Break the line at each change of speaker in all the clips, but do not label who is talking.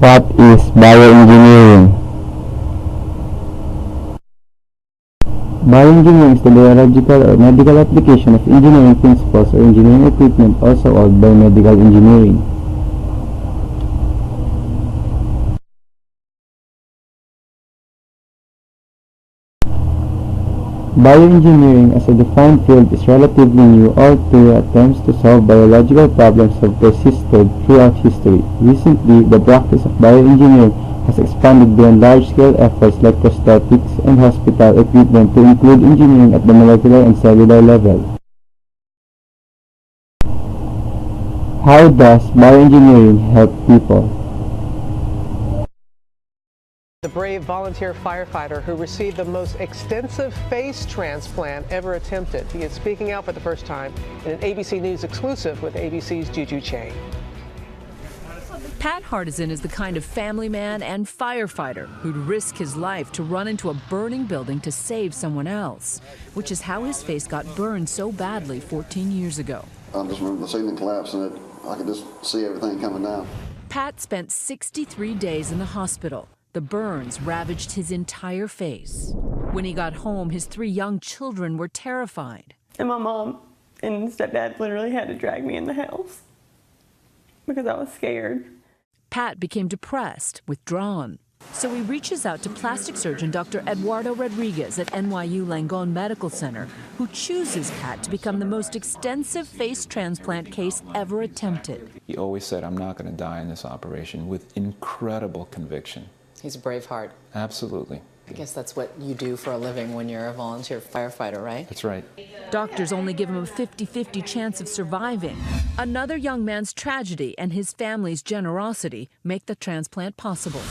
What is bioengineering? Bioengineering is the biological or medical application of engineering principles or engineering equipment, also called biomedical engineering. Bioengineering as a defined field is relatively new, although attempts to solve biological problems have persisted throughout history. Recently, the practice of bioengineering has expanded beyond large-scale efforts like prosthetics and hospital equipment to include engineering at the molecular and cellular level. How does bioengineering help people?
The brave volunteer firefighter who received the most extensive face transplant ever attempted. He is speaking out for the first time in an ABC News exclusive with ABC's Juju Chang.
Pat Hardison is the kind of family man and firefighter who'd risk his life to run into a burning building to save someone else, which is how his face got burned so badly 14 years ago.
I just remember the ceiling collapsing and I could just see everything coming down.
Pat spent 63 days in the hospital. The burns ravaged his entire face. When he got home, his 3 young children were terrified.
And my mom and stepdad literally had to drag me in the house because I was scared.
Pat became depressed, withdrawn. So he reaches out to plastic surgeon Dr. Eduardo Rodriguez at NYU Langone Medical Center, who chooses Pat to become the most extensive face transplant case ever attempted.
He always said, "I'm not going to die in this operation," with incredible conviction.
He's a brave heart.
Absolutely.
I guess that's what you do for a living when you're a volunteer firefighter, right?
That's right.
Doctors only give him a 50-50 chance of surviving. Another young man's tragedy and his family's generosity make the transplant possible.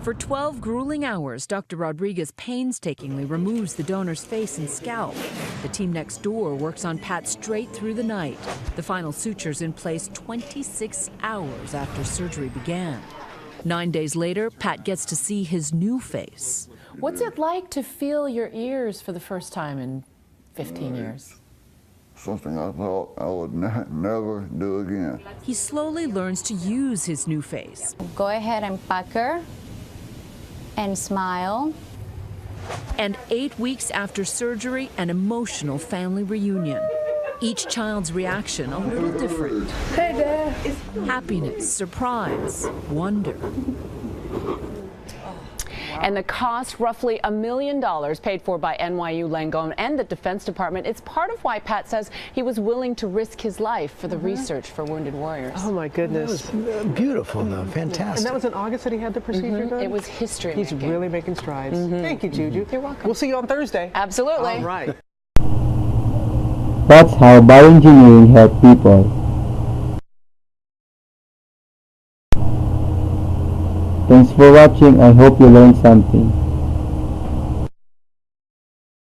For 12 grueling hours, Dr. Rodriguez painstakingly removes the donor's face and scalp. The team next door works on Pat straight through the night. The final sutures in place 26 hours after surgery began. 9 days later, Pat gets to see his new face.
What's it like to feel your ears for the first time in 15 years?
Something I thought I would never do again.
He slowly learns to use his new face.
Go ahead and pucker and smile.
And 8 weeks after surgery, an emotional family reunion. Each child's reaction a little different.
Hey, Dad.
Happiness, surprise, wonder.
And the cost, roughly $1 million, paid for by NYU Langone and the Defense Department. It's part of why Pat says he was willing to risk his life for the research for wounded warriors.
Oh my goodness.
That was beautiful though, fantastic.
And that was in August that he had the procedure done?
It was history
He's
making.
really making strides. Thank you, Juju.
You're welcome.
We'll see you on Thursday.
Absolutely.
All right.
That's how bioengineering helps people. Thanks for watching. I hope you learned something.